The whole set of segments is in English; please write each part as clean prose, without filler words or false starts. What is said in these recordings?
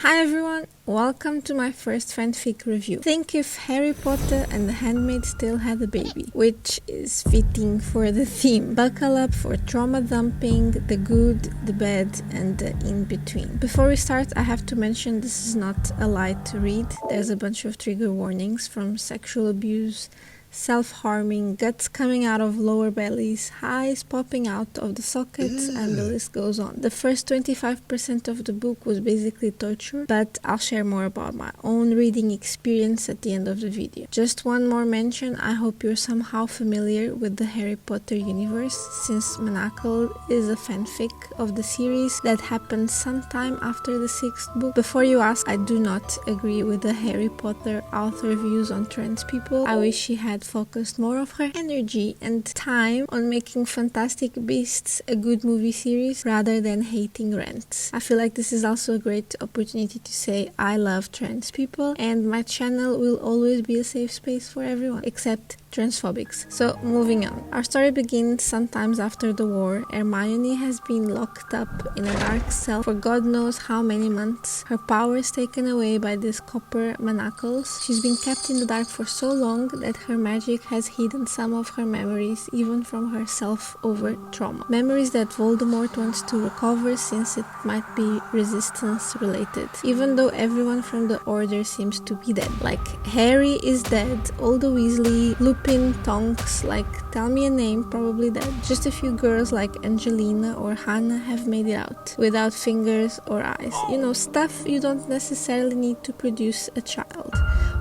Hi everyone, welcome to my first fanfic review. Think if Harry Potter and the Handmaid's Tale had a baby, which is fitting for the theme. Buckle up for trauma dumping, the good, the bad, and the in-between. Before we start, I have to mention this is not a light read. There's a bunch of trigger warnings from sexual abuse, self-harming, guts coming out of lower bellies, eyes popping out of the sockets, and the list goes on. The first 25% of the book was basically torture, but I'll share more about my own reading experience at the end of the video. Just one more mention, I hope you're somehow familiar with the Harry Potter universe, since Manacled is a fanfic of the series that happened sometime after the 6th book. Before you ask, I do not agree with the Harry Potter author views on trans people. I wish she had focused more of her energy and time on making Fantastic Beasts a good movie series rather than hating Rents. I feel like this is also a great opportunity to say I love trans people, and my channel will always be a safe space for everyone except transphobics. So moving on. Our story begins sometimes after the war. Hermione has been locked up in a dark cell for God knows how many months. Her power is taken away by these copper manacles. She's been kept in the dark for so long that her magic has hidden some of her memories, even from herself over trauma. Memories that Voldemort wants to recover since it might be resistance related. Even though everyone from the Order seems to be dead. Like Harry is dead, all the Weasley, Lupin, Tonks, like tell me a name, probably dead. Just a few girls like Angelina or Hannah have made it out, without fingers or eyes. You know, stuff you don't necessarily need to produce a child,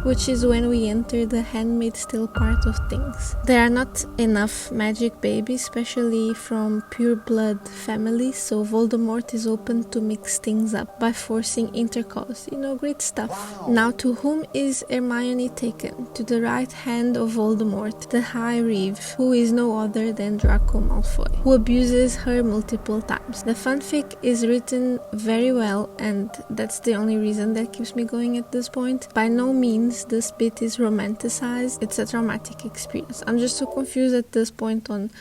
which is when we enter the Handmaid's Tale part of things. There are not enough magic babies, especially from pure blood families, so Voldemort is open to mix things up by forcing intercourse. You know, great stuff. Now, to whom is Hermione taken? To the right hand of Voldemort, the High Reeve, who is no other than Draco Malfoy, who abuses her multiple times. The fanfic is written very well, and that's the only reason that keeps me going at this point. By no means this bit is romanticized, it's a traumatic experience. I'm just so confused at this point on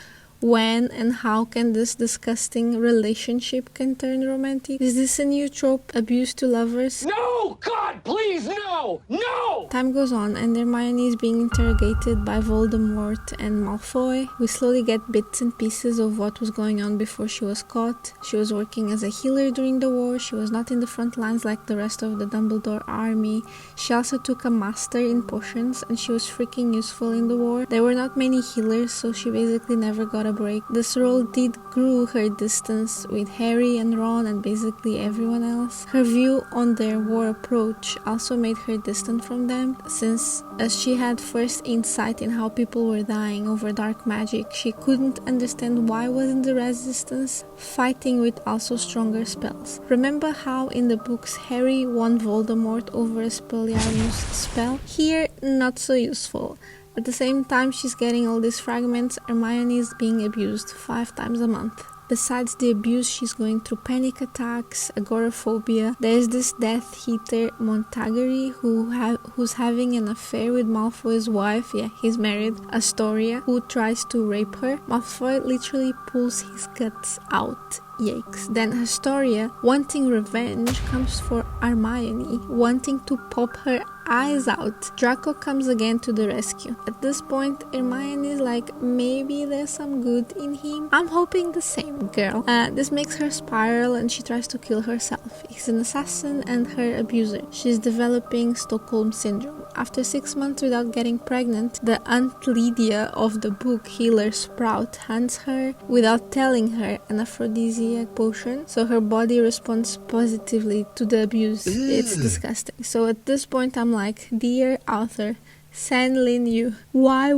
when and how can this disgusting relationship can turn romantic. Is this a new trope, abuse to lovers? No! God, please, no! No! Time goes on and Hermione is being interrogated by Voldemort and Malfoy. We slowly get bits and pieces of what was going on before she was caught. She was working as a healer during the war. She was not in the front lines like the rest of the Dumbledore army. She also took a master in potions and she was freaking useful in the war. There were not many healers, so she basically never got a break. This role did grew her distance with Harry and Ron and basically everyone else. Her view on their war approach also made her distant from them, since as she had first insight in how people were dying over dark magic, she couldn't understand why wasn't the resistance fighting with also stronger spells. Remember how in the books Harry won Voldemort over a Expelliarmus spell? Here, not so useful. At the same time she's getting all these fragments, Hermione is being abused 5 times a month. Besides the abuse, she's going through panic attacks, agoraphobia. There's this Death Eater Montagari who's having an affair with Malfoy's wife. Yeah, he's married, Astoria, who tries to rape her. Malfoy literally pulls his guts out. Yikes. Then Astoria, wanting revenge, comes for Hermione, wanting to pop her eyes out. Draco comes again to the rescue. At this point, Hermione is like, maybe there's some good in him. I'm hoping the same, girl. This makes her spiral and she tries to kill herself. He's an assassin and her abuser. She's developing Stockholm Syndrome. After 6 months without getting pregnant, the Aunt Lydia of the book Healer Sprout hands her, without telling her, an aphrodisiac potion, so her body responds positively to the abuse. It's disgusting. So at this point I'm like, dear author, send Lin Yu. Why?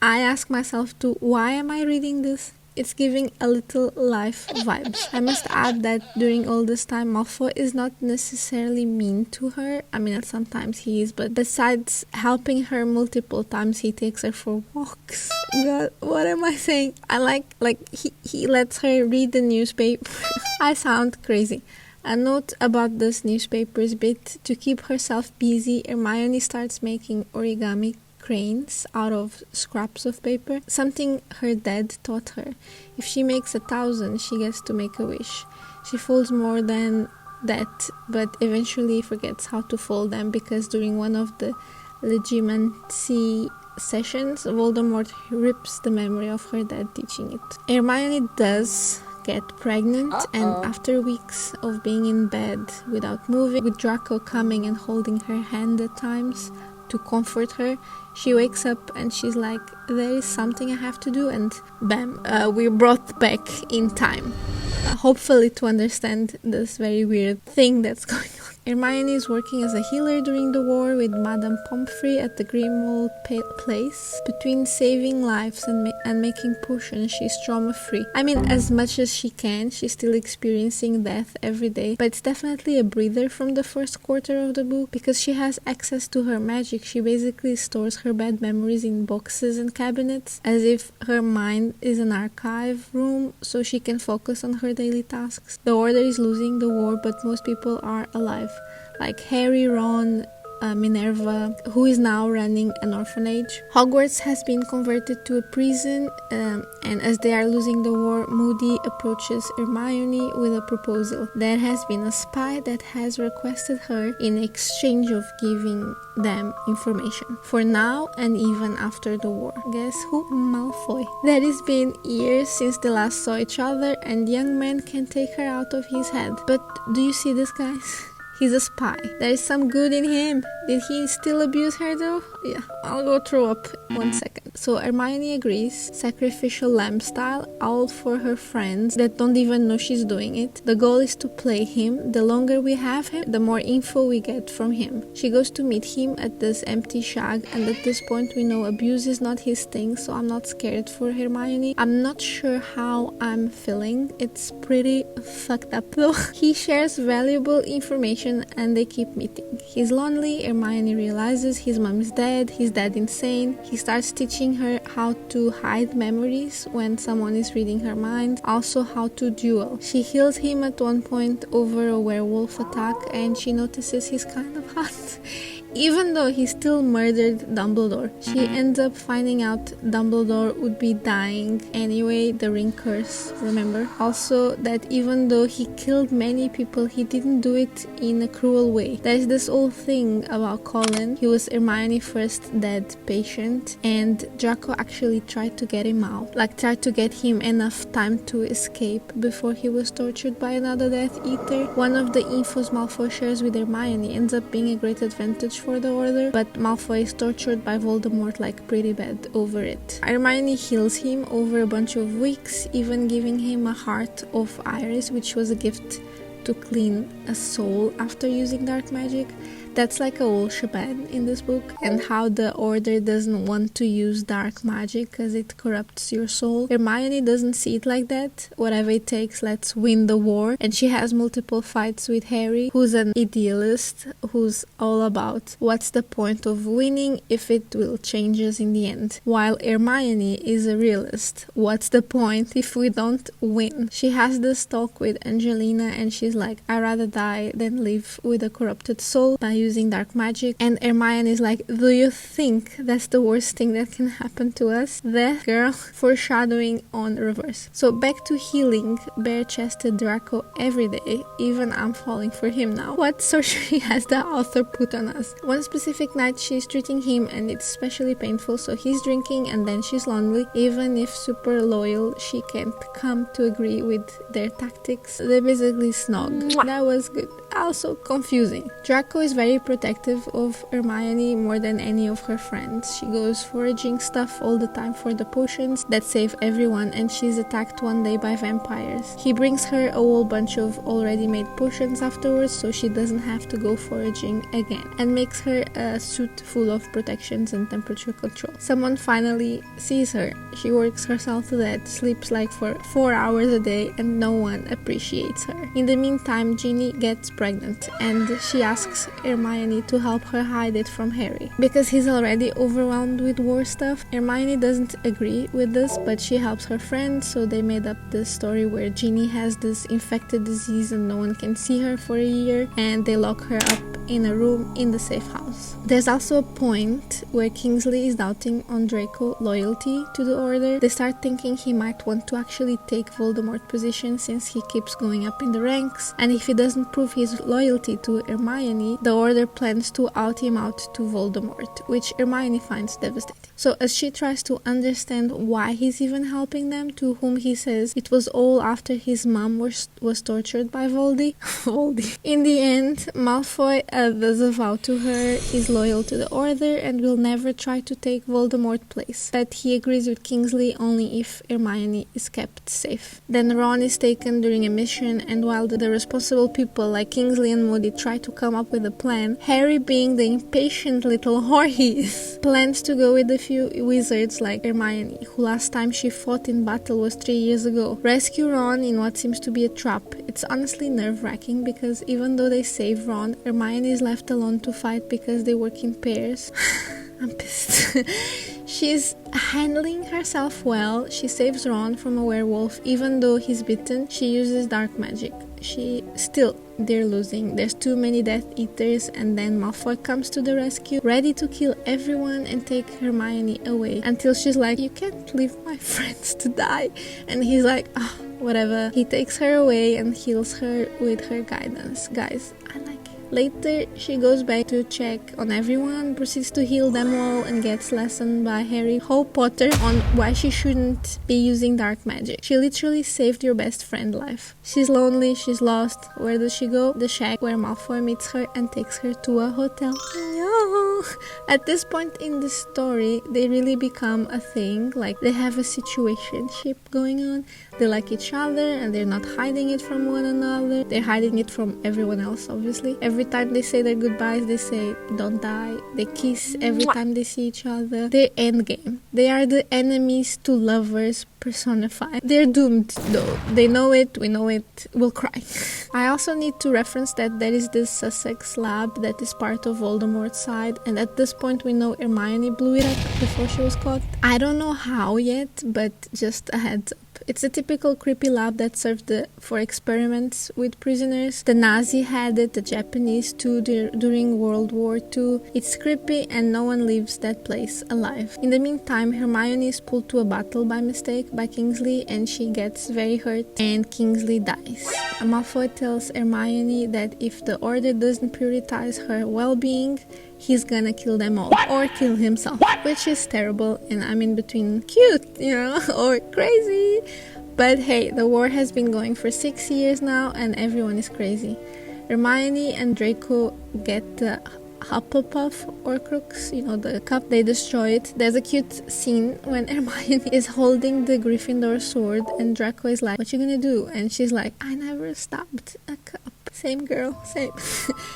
I ask myself too, why am I reading this? It's giving a little life vibes. I must add that during all this time, Malfoy is not necessarily mean to her. I mean, sometimes he is, but besides helping her multiple times, he takes her for walks. God, what am I saying? I like he lets her read the newspaper. I sound crazy. A note about this newspaper's bit: to keep herself busy, Hermione starts making origami cranes out of scraps of paper, something her dad taught her. If she makes 1,000, she gets to make a wish. She folds more than that, but eventually forgets how to fold them because during one of the legitimacy sessions, Voldemort rips the memory of her dad teaching it. Hermione does get pregnant, and after weeks of being in bed without moving, with Draco coming and holding her hand at times to comfort her, she wakes up and she's like, there is something I have to do, and bam, we're brought back in time. Hopefully to understand this very weird thing that's going on. Hermione is working as a healer during the war with Madame Pomfrey at the Grimmauld place. Between saving lives and making potions, she's trauma-free. I mean, as much as she can, she's still experiencing death every day. But it's definitely a breather from the first quarter of the book, because she has access to her magic. She basically stores her bad memories in boxes and cabinets, as if her mind is an archive room, so she can focus on her daily tasks. The Order is losing the war, but most people are alive, like Harry, Ron, Minerva, who is now running an orphanage. Hogwarts has been converted to a prison, and as they are losing the war, Moody approaches Hermione with a proposal. There has been a spy that has requested her in exchange of giving them information. For now and even after the war. Guess who? Malfoy. That has been years since they last saw each other, and the young man can take her out of his head. But do you see this, guys? He's a spy. There is some good in him. Did he still abuse her though? Yeah, I'll go throw up 1 second. So Hermione agrees, sacrificial lamb style, all for her friends that don't even know she's doing it. The goal is to play him. The longer we have him, the more info we get from him. She goes to meet him at this empty shag, and at this point we know abuse is not his thing, so I'm not scared for Hermione. I'm not sure how I'm feeling. It's pretty fucked up though. He shares valuable information and they keep meeting. He's lonely. Hermione realizes his mom is dead, his dad insane. He starts teaching her how to hide memories when someone is reading her mind, also how to duel. She heals him at one point over a werewolf attack, and she notices he's kind of hot. Even though he still murdered Dumbledore, she ends up finding out Dumbledore would be dying anyway, the ring curse, remember? Also, that even though he killed many people, he didn't do it in a cruel way. There's this whole thing about Colin. He was Hermione's first dead patient, and Draco actually tried to get him out, like tried to get him enough time to escape before he was tortured by another Death Eater. One of the infos Malfoy shares with Hermione ends up being a great advantage for the Order, but Malfoy is tortured by Voldemort like pretty bad over it. Hermione heals him over a bunch of weeks, even giving him a heart of iris, which was a gift to clean a soul after using dark magic. That's like a whole shebang in this book, and how the Order doesn't want to use dark magic because it corrupts your soul. Hermione doesn't see it like that. Whatever it takes, let's win the war. And she has multiple fights with Harry, who's an idealist, who's all about what's the point of winning if it will change us in the end. While Hermione is a realist. What's the point if we don't win? She has this talk with Angelina, and she's like, I'd rather die than live with a corrupted soul by using dark magic. And Hermione is like, do you think that's the worst thing that can happen to us? That girl. Foreshadowing on reverse. So back to healing bare-chested Draco every day. Even I'm falling for him now. What surgery has the author put on us? One specific night she's treating him and it's especially painful, so he's drinking and then she's lonely. Even if super loyal, she can't come to agree with their tactics. They basically snog. That was good. Also confusing. Draco is very protective of Hermione more than any of her friends. She goes foraging stuff all the time for the potions that save everyone, and she's attacked one day by vampires. He brings her a whole bunch of already made potions afterwards, so she doesn't have to go foraging again, and makes her a suit full of protections and temperature control. Someone finally sees her. She works herself to death, sleeps like for 4 hours a day, and no one appreciates her. In the meantime, Ginny gets pregnant, and she asks Hermione to help her hide it from Harry because he's already overwhelmed with war stuff. Hermione doesn't agree with this, but she helps her friend, so they made up this story where Ginny has this infected disease and no one can see her for a year, and they lock her up in a room in the safe house. There's also a point where Kingsley is doubting on Draco's loyalty to the Order. They start thinking he might want to actually take Voldemort's position since he keeps going up in the ranks, and if he doesn't prove his loyalty to Hermione, the Order plans to out him out to Voldemort, which Hermione finds devastating. So as she tries to understand why he's even helping them, to whom he says it was all after his mom was tortured by Voldy. In the end, Malfoy does a vow to her he's loyal to the Order and will never try to take Voldemort's place, but he agrees with Kingsley only if Hermione is kept safe. Then Ron is taken during a mission, and while the responsible people like Kingsley and Moody try to come up with a plan, Harry, being the impatient little whore he is, plans to go with a few wizards like Hermione, who last time she fought in battle was 3 years ago, rescue Ron in what seems to be a trap. It's honestly nerve-wracking because even though they save Ron, Hermione is left alone to fight because they work in pairs. I'm pissed. She's handling herself well. She saves Ron from a werewolf even though he's bitten. She uses dark magic. They're losing. There's too many Death Eaters, and then Malfoy comes to the rescue, ready to kill everyone and take Hermione away, until she's like, you can't leave my friends to die. And he's like, whatever. He takes her away and heals her with her guidance. Guys, I like it. Later, she goes back to check on everyone, proceeds to heal them all, and gets lessoned by Harry Potter on why she shouldn't be using dark magic. She literally saved your best friend life. She's lonely, she's lost. Where does she go? The shack where Malfoy meets her and takes her to a hotel. No. At this point in the story, they really become a thing. Like, they have a situationship going on. They like each other and they're not hiding it from one another. They're hiding it from everyone else, obviously. Every time they say their goodbyes, they say, don't die. They kiss every time they see each other. They're endgame. They are the enemies to lovers personified. They're doomed, though. They know it, we know it, we'll cry. I also need to reference that there is this Sussex lab that is part of Voldemort's side, and at this point we know Hermione blew it up before she was caught. I don't know how yet, but just a heads up. It's a typical creepy lab that served for experiments with prisoners. The Nazi had it, the Japanese too during World War II. It's creepy and no one leaves that place alive. In the meantime, Hermione is pulled to a battle by mistake by Kingsley and she gets very hurt and Kingsley dies. Malfoy tells Hermione that if the Order doesn't prioritize her well-being, he's gonna kill them all. Or kill himself. Which is terrible, and I'm in between cute, or crazy. But hey, the war has been going for 6 years now and everyone is crazy. Hermione and Draco get the Hufflepuff Horcrux, the cup. They destroy it. There's a cute scene when Hermione is holding the Gryffindor sword and Draco is like, what you gonna do? And she's like, I never stopped a cup. Same girl, same.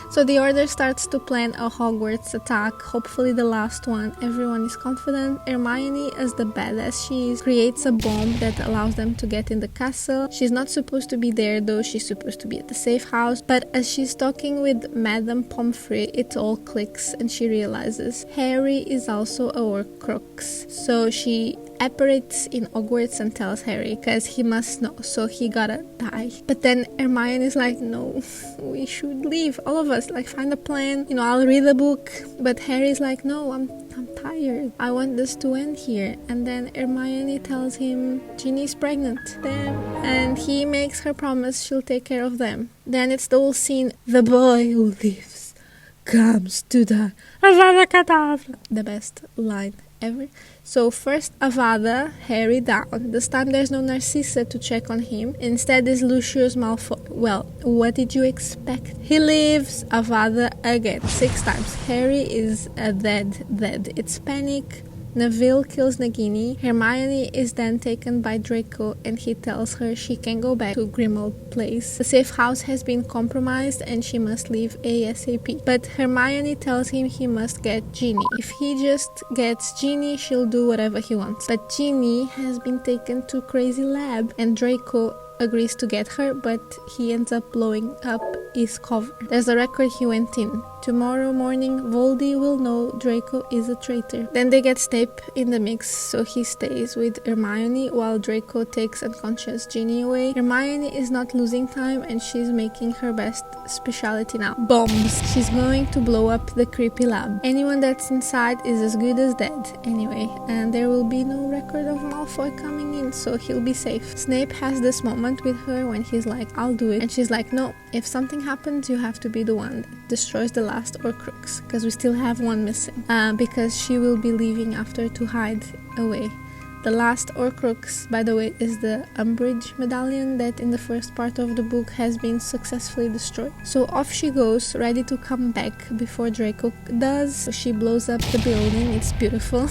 So the Order starts to plan a Hogwarts attack, hopefully the last one. Everyone is confident. Hermione, as the badass she is, creates a bomb that allows them to get in the castle. She's not supposed to be there though, she's supposed to be at the safe house. But as she's talking with Madame Pomfrey, it all clicks and she realizes Harry is also a Horcrux. So she apparates in Hogwarts and tells Harry, because he must know, so he gotta die. But then Hermione is like, no, we should leave, all of us, find a plan, I'll read a book. But Harry's like, no, I'm tired, I want this to end here. And then Hermione tells him Ginny's pregnant. Damn. And he makes her promise she'll take care of them. Then it's the whole scene, the boy who lives comes to die. The best line ever. So first Avada, Harry down. This time there's no Narcissa to check on him. Instead is Lucius Malfoy. Well, what did you expect? He lives. Avada again. 6 times. Harry is dead. It's panic. Neville kills Nagini. Hermione is then taken by Draco and he tells her she can go back to Grimmauld Place. The safe house has been compromised and she must leave ASAP. But Hermione tells him he must get Ginny. If he just gets Ginny, she'll do whatever he wants. But Ginny has been taken to Crazy Lab and Draco agrees to get her, but he ends up blowing up is covered. There's a record he went in. Tomorrow morning, Voldy will know Draco is a traitor. Then they get Snape in the mix, so he stays with Hermione while Draco takes unconscious Ginny away. Hermione is not losing time and she's making her best specialty now: bombs. She's going to blow up the creepy lab. Anyone that's inside is as good as dead anyway, and there will be no record of Malfoy coming in, so he'll be safe. Snape has this moment with her when he's like, I'll do it, and she's like, no, if something happens you have to be the one that destroys the last Horcrux, because we still have one missing, because she will be leaving after to hide away. The last Horcrux, by the way, is the Umbridge medallion that in the first part of the book has been successfully destroyed. So off she goes, ready to come back before Draco does. So she blows up the building, it's beautiful.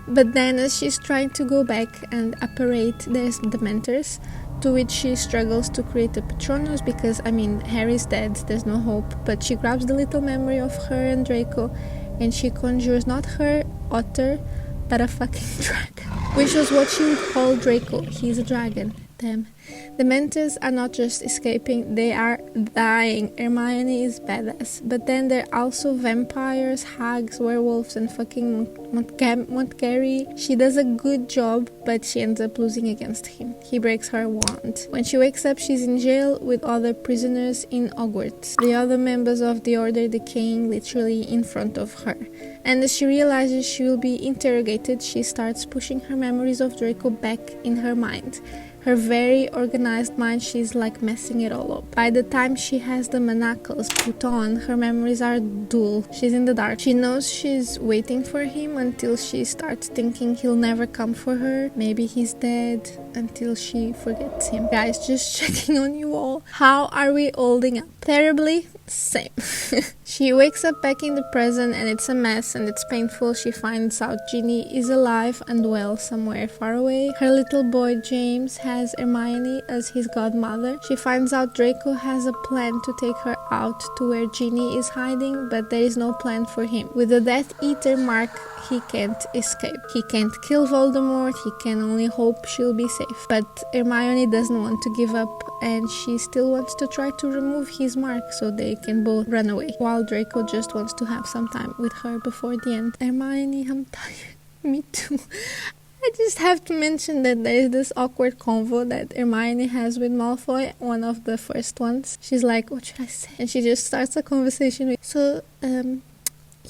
But then as she's trying to go back and apparate, there's Dementors, to which she struggles to create a Patronus because, I mean, Harry's dead, there's no hope. But she grabs the little memory of her and Draco and she conjures not her otter, but a fucking dragon. Which was what she would call Draco. He's a dragon. Damn. The Dementors are not just escaping, they are dying. Hermione is badass. But then there are also vampires, hags, werewolves, and fucking Montgomery. She does a good job, but she ends up losing against him. He breaks her wand. When she wakes up, she's in jail with other prisoners in Hogwarts. The other members of the Order decaying literally in front of her. And as she realizes she will be interrogated, she starts pushing her memories of Draco back in her mind. Her very organized mind, she's like messing it all up. By the time she has the Manacles put on, her memories are dull. She's in the dark. She knows she's waiting for him until she starts thinking he'll never come for her. Maybe he's dead, until she forgets him. Guys, just checking on you all. How are we holding up? Terribly? Same. She wakes up back in the present and it's a mess and it's painful. She finds out Ginny is alive and well somewhere far away. Her little boy James has Hermione as his godmother. She finds out Draco has a plan to take her out to where Ginny is hiding, but there is no plan for him. With the Death Eater mark, he can't escape. He can't kill Voldemort, he can only hope she'll be safe. But Hermione doesn't want to give up and she still wants to try to remove his mark so they can both run away, while Draco just wants to have some time with her before the end. Hermione, I'm tired. Me too. I just have to mention that there is this awkward convo that Hermione has with Malfoy, one of the first ones. She's like, what should I say? And she just starts a conversation with, so,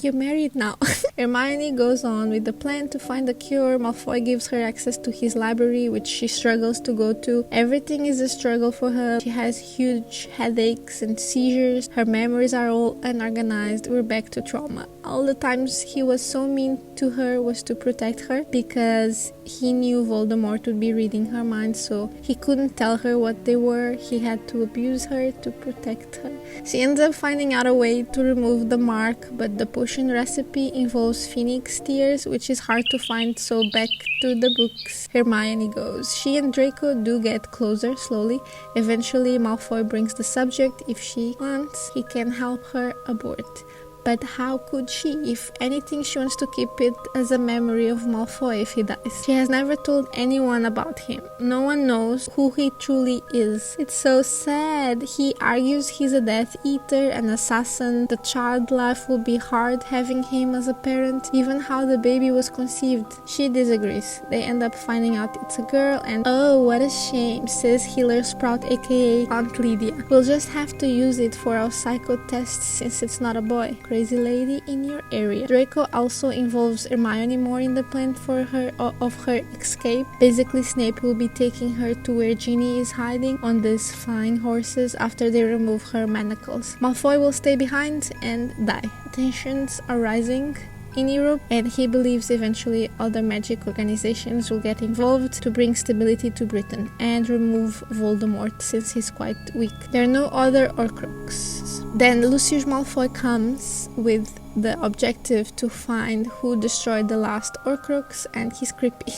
you're married now. Hermione goes on with the plan to find a cure. Malfoy gives her access to his library, which she struggles to go to. Everything is a struggle for her. She has huge headaches and seizures. Her memories are all unorganized. We're back to trauma. All the times he was so mean to her was to protect her because he knew Voldemort would be reading her mind, so he couldn't tell her what they were. He had to abuse her to protect her. She ends up finding out a way to remove the mark, but the potion recipe involves phoenix tears, which is hard to find, so back to the books Hermione goes. She and Draco do get closer slowly. Eventually Malfoy brings the subject. If she wants, he can help her abort. But how could she? If anything, she wants to keep it as a memory of Malfoy if he dies. She has never told anyone about him. No one knows who he truly is. It's so sad. He argues he's a Death Eater, an assassin. The child life will be hard having him as a parent. Even how the baby was conceived. She disagrees. They end up finding out it's a girl and oh, what a shame, says Healer Sprout aka Aunt Lydia. We'll just have to use it for our psycho tests since it's not a boy. Crazy lady in your area. Draco also involves Hermione more in the plan for her of her escape. Basically, Snape will be taking her to where Ginny is hiding on these flying horses after they remove her manacles. Malfoy will stay behind and die. Tensions are rising in Europe, and he believes eventually other magic organizations will get involved to bring stability to Britain and remove Voldemort since he's quite weak. There are no other Horcruxes. Then Lucius Malfoy comes with the objective to find who destroyed the last Horcrux, and he's creepy.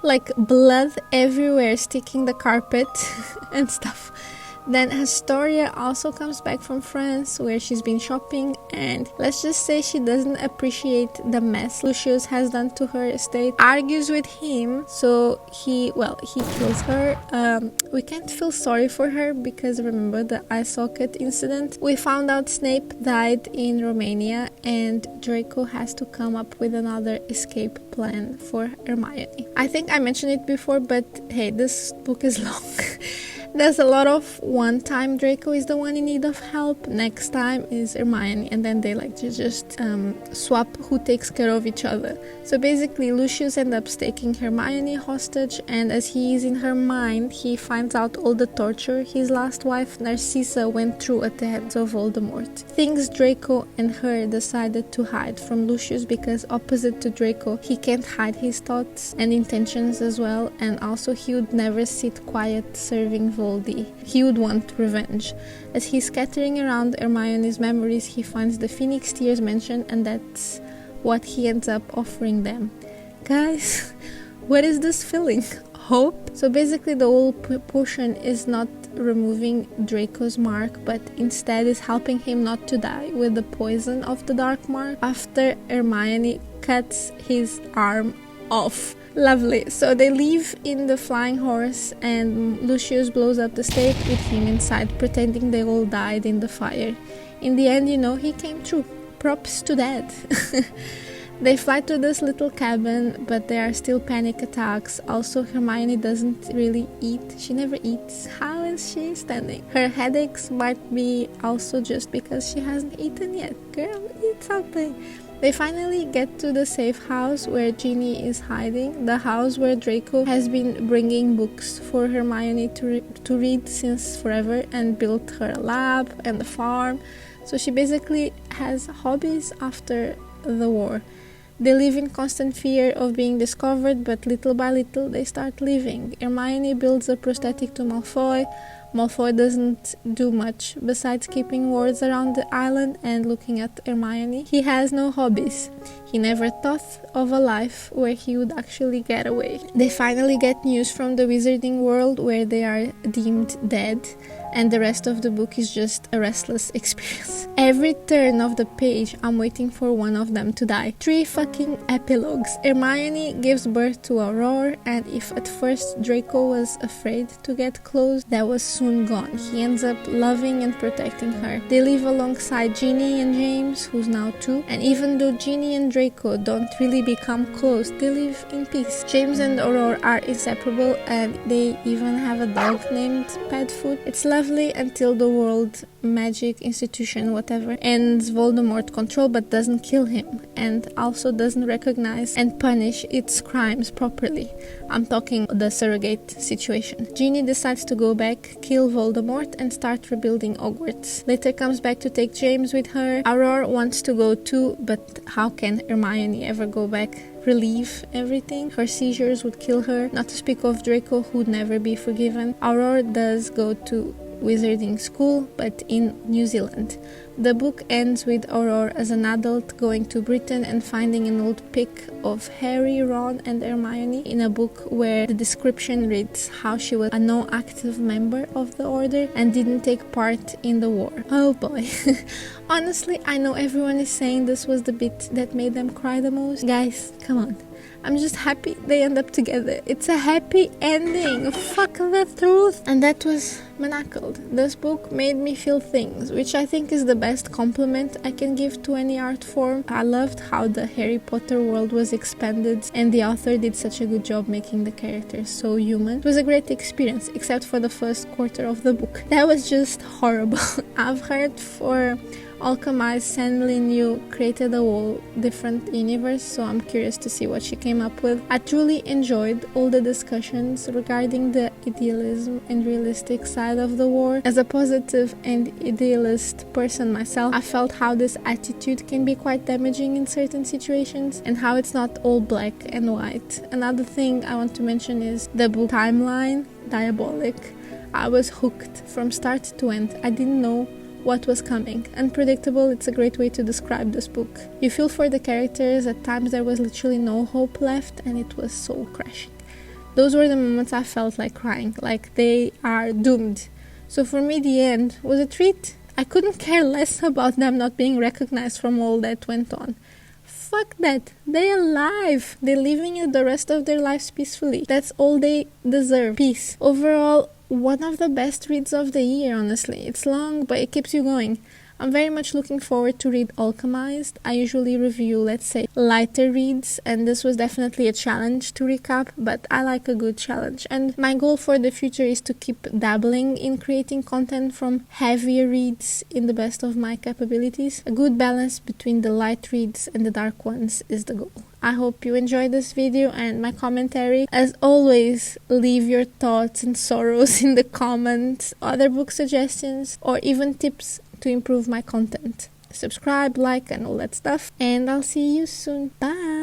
Like blood everywhere, sticking the carpet and stuff. Then Astoria also comes back from France where she's been shopping, and let's just say she doesn't appreciate the mess Lucius has done to her estate, argues with him, so he kills her. We can't feel sorry for her because remember the eye socket incident? We found out Snape died in Romania and Draco has to come up with another escape plan for Hermione. I think I mentioned it before, but hey, this book is long. There's a lot of one time Draco is the one in need of help, next time is Hermione, and then they like to just swap who takes care of each other. So basically Lucius ends up taking Hermione hostage, and as he is in her mind, he finds out all the torture his last wife Narcissa went through at the hands of Voldemort. Things Draco and her decided to hide from Lucius because opposite to Draco, he can't hide his thoughts and intentions as well, and also he would never sit quiet serving Voldy. He would want revenge. As he's scattering around Hermione's memories, he finds the Phoenix Tears mansion, and that's what he ends up offering them. Guys, what is this feeling? Hope? So basically the whole potion is not removing Draco's mark, but instead is helping him not to die with the poison of the dark mark after Hermione cuts his arm off. Lovely. So they leave in the flying horse and Lucius blows up the stake with him inside, pretending they all died in the fire. In the end, he came true. Props to that. They fly to this little cabin, but there are still panic attacks. Also, Hermione doesn't really eat. She never eats. How is she standing? Her headaches might be also just because she hasn't eaten yet. Girl, eat something. They finally get to the safe house where Ginny is hiding, the house where Draco has been bringing books for Hermione to read since forever and built her lab and the farm. So she basically has hobbies after the war. They live in constant fear of being discovered, but little by little they start living. Hermione builds a prosthetic to Malfoy. Malfoy doesn't do much besides keeping wards around the island and looking at Hermione. He has no hobbies. He never thought of a life where he would actually get away. They finally get news from the wizarding world where they are deemed dead, and the rest of the book is just a restless experience. Every turn of the page, I'm waiting for one of them to die. 3 fucking epilogues. Hermione gives birth to Aurora, and if at first Draco was afraid to get close, that was soon gone. He ends up loving and protecting her. They live alongside Ginny and James, who's now 2, and even though Ginny and Draco don't really become close, they live in peace. James and Aurora are inseparable, and they even have a dog named Padfoot. It's lovely until the world magic institution whatever ends Voldemort control but doesn't kill him, and also doesn't recognize and punish its crimes properly. I'm talking the surrogate situation. Ginny decides to go back, kill Voldemort, and start rebuilding Hogwarts. Later comes back to take James with her. Aurora wants to go too, but how can Hermione ever go back? Relieve everything. Her seizures would kill her, not to speak of Draco, who'd never be forgiven. Aurora does go to wizarding school, but in New Zealand. The book ends with Aurora as an adult going to Britain and finding an old pic of Harry, Ron and Hermione in a book where the description reads how she was a no-active member of the order and didn't take part in the war. Oh boy. Honestly, I know everyone is saying this was the bit that made them cry the most. Guys, come on. I'm just happy they end up together. It's a happy ending. Fuck the truth. And that was Manacled. This book made me feel things, which I think is the best compliment I can give to any art form. I loved how the Harry Potter world was expanded and the author did such a good job making the characters so human. It was a great experience, except for the first quarter of the book. That was just horrible. I've heard for Alchemized San Yu created a whole different universe, so I'm curious to see what she came up with. I truly enjoyed all the discussions regarding the idealism and realistic side of the war. As a positive and idealist person myself, I felt how this attitude can be quite damaging in certain situations and how it's not all black and white. Another thing I want to mention is the book timeline, diabolic. I was hooked from start to end. I didn't know what was coming. Unpredictable, it's a great way to describe this book. You feel for the characters. At times there was literally no hope left and it was soul crashing. Those were the moments I felt like crying, like they are doomed So for me, the end was a treat. I couldn't care less about them not being recognized from all that went on. Fuck that. They're alive. They're living the rest of their lives peacefully. That's all they deserve. Peace. Overall, one of the best reads of the year, honestly. It's long, but it keeps you going. I'm very much looking forward to read Alchemized. I usually review, let's say, lighter reads, and this was definitely a challenge to recap, but I like a good challenge. And my goal for the future is to keep dabbling in creating content from heavier reads in the best of my capabilities. A good balance between the light reads and the dark ones is the goal. I hope you enjoyed this video and my commentary. As always, leave your thoughts and sorrows in the comments, other book suggestions, or even tips to improve my content. Subscribe, like, and all that stuff. And I'll see you soon. Bye!